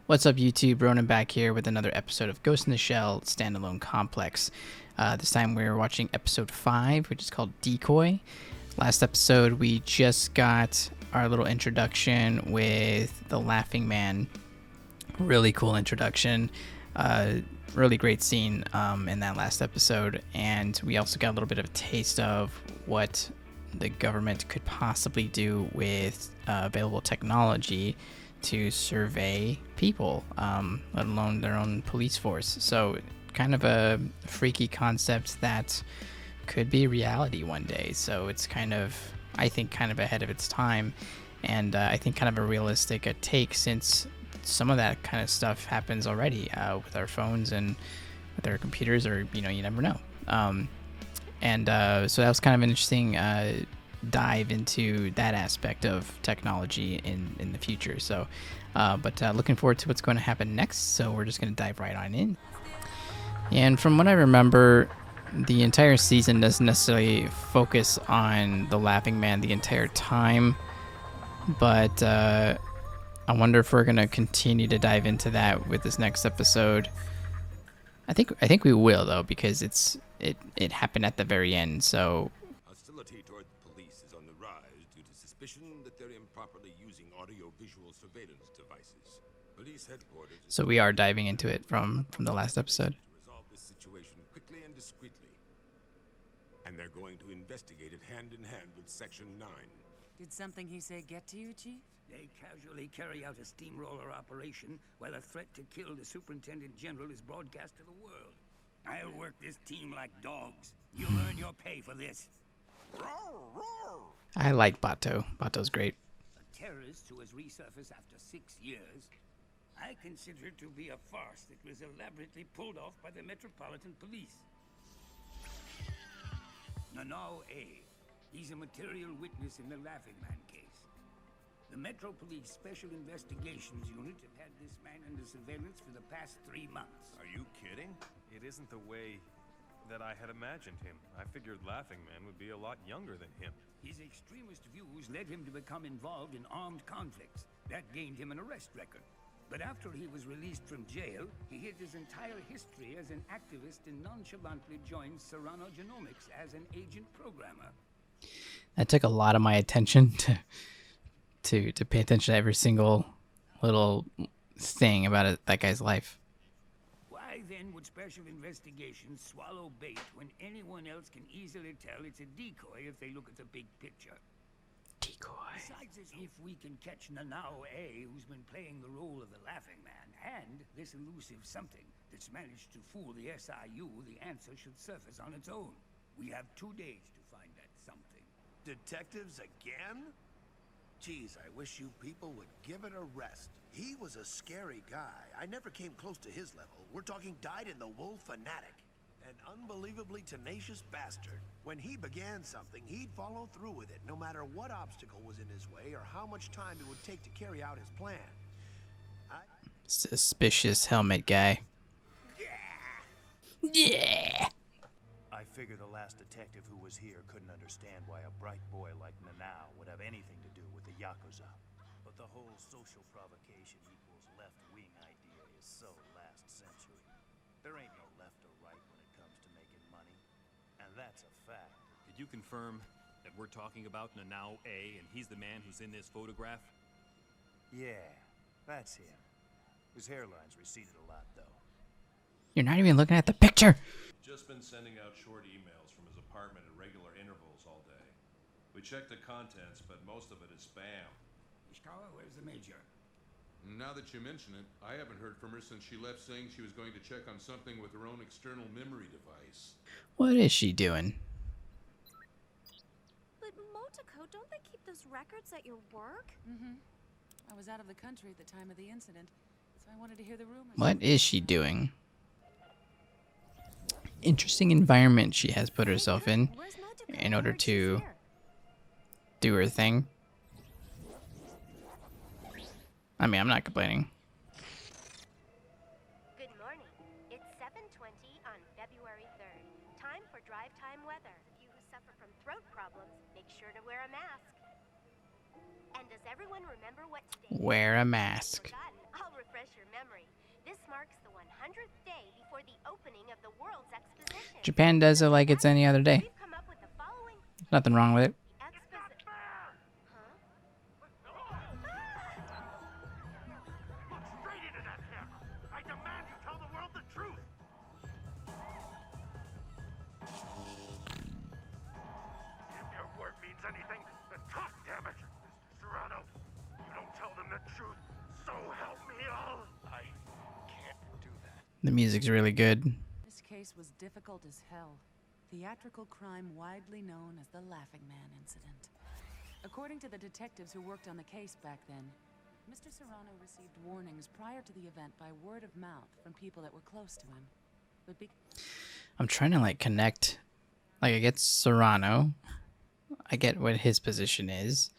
What's up, YouTube? Ronan back here with another episode of Ghost in the Shell Standalone Complex. This time we're watching episode 5, which is called Decoy. Last episode we just got our little introduction with the Laughing Man. Really cool introduction. Really great scene in that last episode. And we also got a little bit of a taste of what the government could possibly do with available technology to survey people, let alone their own police force. So kind of a freaky concept that could be reality one day. So it's kind of, I think, kind of ahead of its time. And I think kind of a realistic take, since some of that kind of stuff happens already with our phones and with our computers, or, you never know. So that was kind of an interesting dive into that aspect of technology in the future. So but looking forward to what's going to happen next, so we're just going to dive right on in. And from what I remember, the entire season doesn't necessarily focus on the Laughing Man the entire time, but I wonder if we're going to continue to dive into that with this next episode. I think we will, though, because it happened at the very end. So hostility toward the police is on the rise due to suspicion that they're improperly using audio-visual surveillance devices. Police headquarters. So we are diving into it from the last episode. To resolve this situation quickly and discreetly, and they're going to investigate it hand in hand with Section 9. Did something he say get to you, Chief? They casually carry out a steamroller operation while a threat to kill the Superintendent General is broadcast to the world. I'll work this team like dogs. You'll earn your pay for this. I like Bato. Bato's great. A terrorist who has resurfaced after 6 years, I consider to be a farce that was elaborately pulled off by the Metropolitan Police. Nanao A. He's a material witness in the Laughing Man case. The Metro Police Special Investigations Unit have had this man under surveillance for the past 3 months. Are you kidding? It isn't the way that I had imagined him. I figured Laughing Man would be a lot younger than him. His extremist views led him to become involved in armed conflicts. That gained him an arrest record. But after he was released from jail, he hid his entire history as an activist and nonchalantly joined Serrano Genomics as an agent programmer. That took a lot of my attention to pay attention to every single little thing about that guy's life. Why then would Special Investigations swallow bait when anyone else can easily tell it's a decoy if they look at the big picture? Decoy. Besides, if we can catch Nanao A, who's been playing the role of the Laughing Man, and this elusive something that's managed to fool the SIU, the answer should surface on its own. We have 2 days to find that something. Detectives again? Geez, I wish you people would give it a rest. He was a scary guy. I never came close to his level. We're talking dyed-in-the-wool fanatic. An unbelievably tenacious bastard. When he began something, he'd follow through with it, no matter what obstacle was in his way or how much time it would take to carry out his plan. Suspicious helmet guy. Yeah. I figure the last detective who was here couldn't understand why a bright boy like Nanao would have anything to do with the Yakuza. But the whole social provocation equals left-wing idea is so last century. There ain't no left or right when it comes to making money. And that's a fact. Could you confirm that we're talking about Nanao A and he's the man who's in this photograph? Yeah, that's him. His hairline's receded a lot, though. You're not even looking at the picture. Just been sending out short emails from his apartment at regular intervals all day. We checked the contents, but most of it is spam. Ishikawa, where's the Major? Now that you mention it, I haven't heard from her since she left, saying she was going to check on something with her own external memory device. What is she doing? But Motoko, don't they keep those records at your work? Mm-hmm. I was out of the country at the time of the incident, so I wanted to hear the rumors. What is she doing? Interesting environment she has put herself in order to do her thing. I mean, I'm not complaining. Good morning. It's 7:20 on February 3rd. Time for drive time weather. You who suffer from throat problems, make sure to wear a mask. And does everyone remember what today is? Wear a mask. Forgotten, I'll refresh your memory. This marks the 100th day before the opening of the World's Exposition. Japan does it like it's any other day. We've come up with the following Nothing wrong with it. Straight into that camera. I demand you tell the world the truth. If your word means anything, then talk, damn it. Mr. Serrano, you don't tell them the truth, so help me all. I can't do that. The music's really good. This case was difficult as hell. Theatrical crime widely known as the Laughing Man incident. According to the detectives who worked on the case back then, Mr. Serrano received warnings prior to the event by word of mouth from people that were close to him. But I'm trying to like connect. Like I get Serrano. I get what his position is.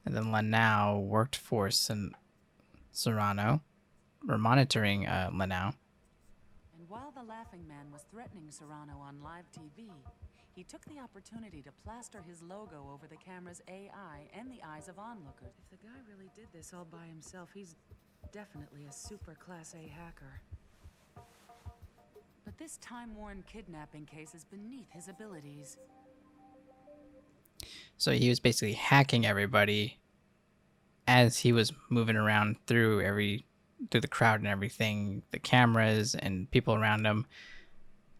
And then Lanao worked for Serrano. Or monitoring Lanao. And while the Laughing Man was threatening Serrano on live TV, he took the opportunity to plaster his logo over the camera's AI and the eyes of onlookers. If the guy really did this all by himself, he's definitely a super Class A hacker. But this time-worn kidnapping case is beneath his abilities. So he was basically hacking everybody as he was moving around through the crowd and everything, the cameras and people around him,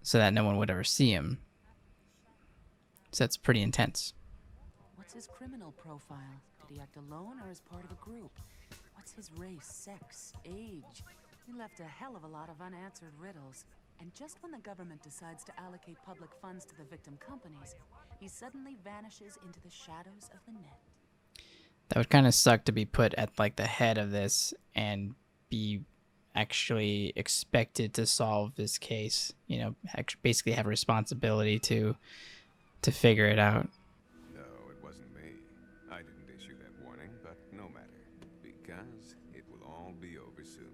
so that no one would ever see him. So that's pretty intense. What's his criminal profile? Did he act alone or as part of a group? What's his race, sex, age? He left a hell of a lot of unanswered riddles. And just when the government decides to allocate public funds to the victim companies, he suddenly vanishes into the shadows of the net. That would kind of suck to be put at like the head of this and be actually expected to solve this case. You know, basically have a responsibility to figure it out. No, it wasn't me. I didn't issue that warning, but no matter, because it will all be over soon.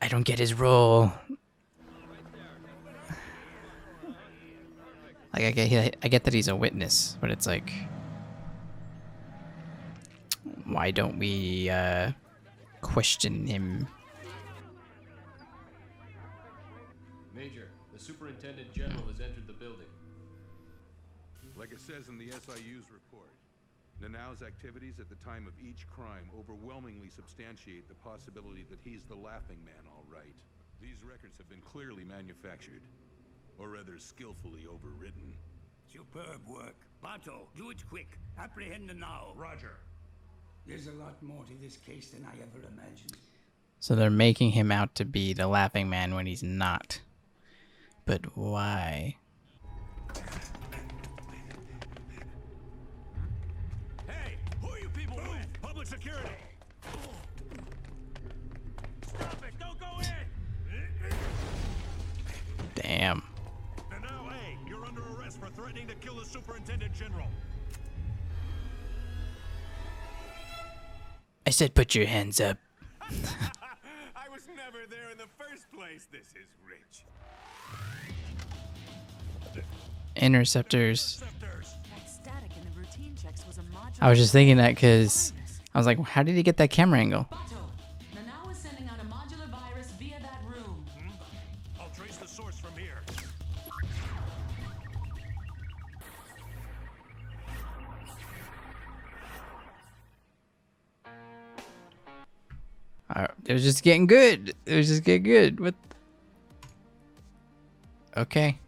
I don't get his role. Like I get that he's a witness, but it's like, why don't we question him? Major, the Superintendent General has entered the building. Like it says in the SIU's report, Nanao's activities at the time of each crime overwhelmingly substantiate the possibility that he's the Laughing Man, all right. These records have been clearly manufactured, or rather skillfully overwritten. Superb work. Bato, do it quick. Apprehend the now. Roger. There's a lot more to this case than I ever imagined. So they're making him out to be the Laughing Man when he's not. But why? Hey, who are you people with? Public security. Stop it! Don't go in! Damn. And now, hey, you're under arrest for threatening to kill the Superintendent General. I said put your hands up. I was never there in the first place. This is rich. Interceptors. That static in the routine checks was a modular. I was just thinking that because I was like, how did he get that camera angle? Nanao is sending out a modular virus via that room. I'll trace the source from here. It was just getting good. It was just getting good. What? Okay.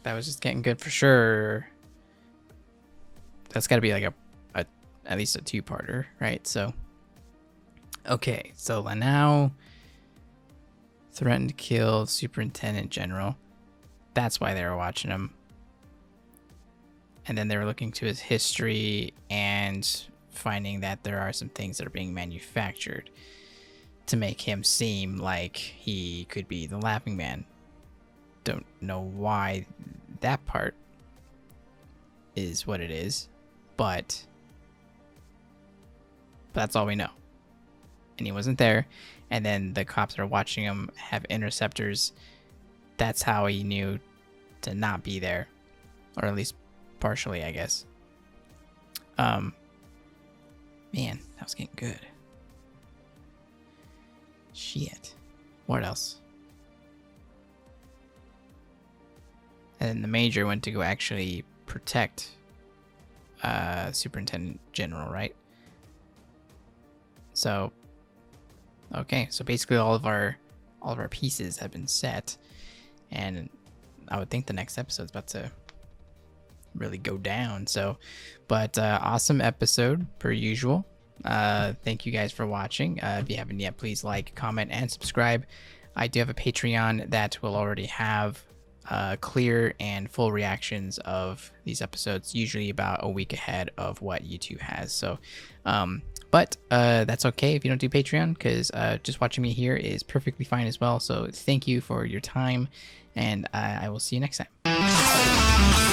That was just getting good for sure. That's got to be like at least a two-parter, right? So, okay. So Lanao threatened to kill Superintendent General. That's why they were watching him. And then they were looking to his history and finding that there are some things that are being manufactured to make him seem like he could be the Laughing Man. Don't know why that part is what it is, but that's all we know. And he wasn't there. And then the cops that are watching him have interceptors. That's how he knew to not be there, or at least partially, I guess. Man, that was getting good. Shit. What else? And the Major went to go actually protect Superintendent General, right? So, okay, so basically all of our pieces have been set, and I would think the next episode's about to really go down. So, but awesome episode per usual. Thank you guys for watching. If you haven't yet, please like, comment, and subscribe. I do have a Patreon that will already have clear and full reactions of these episodes, usually about a week ahead of what YouTube has. So but that's okay if you don't do Patreon, because just watching me here is perfectly fine as well. So thank you for your time, and I will see you next time.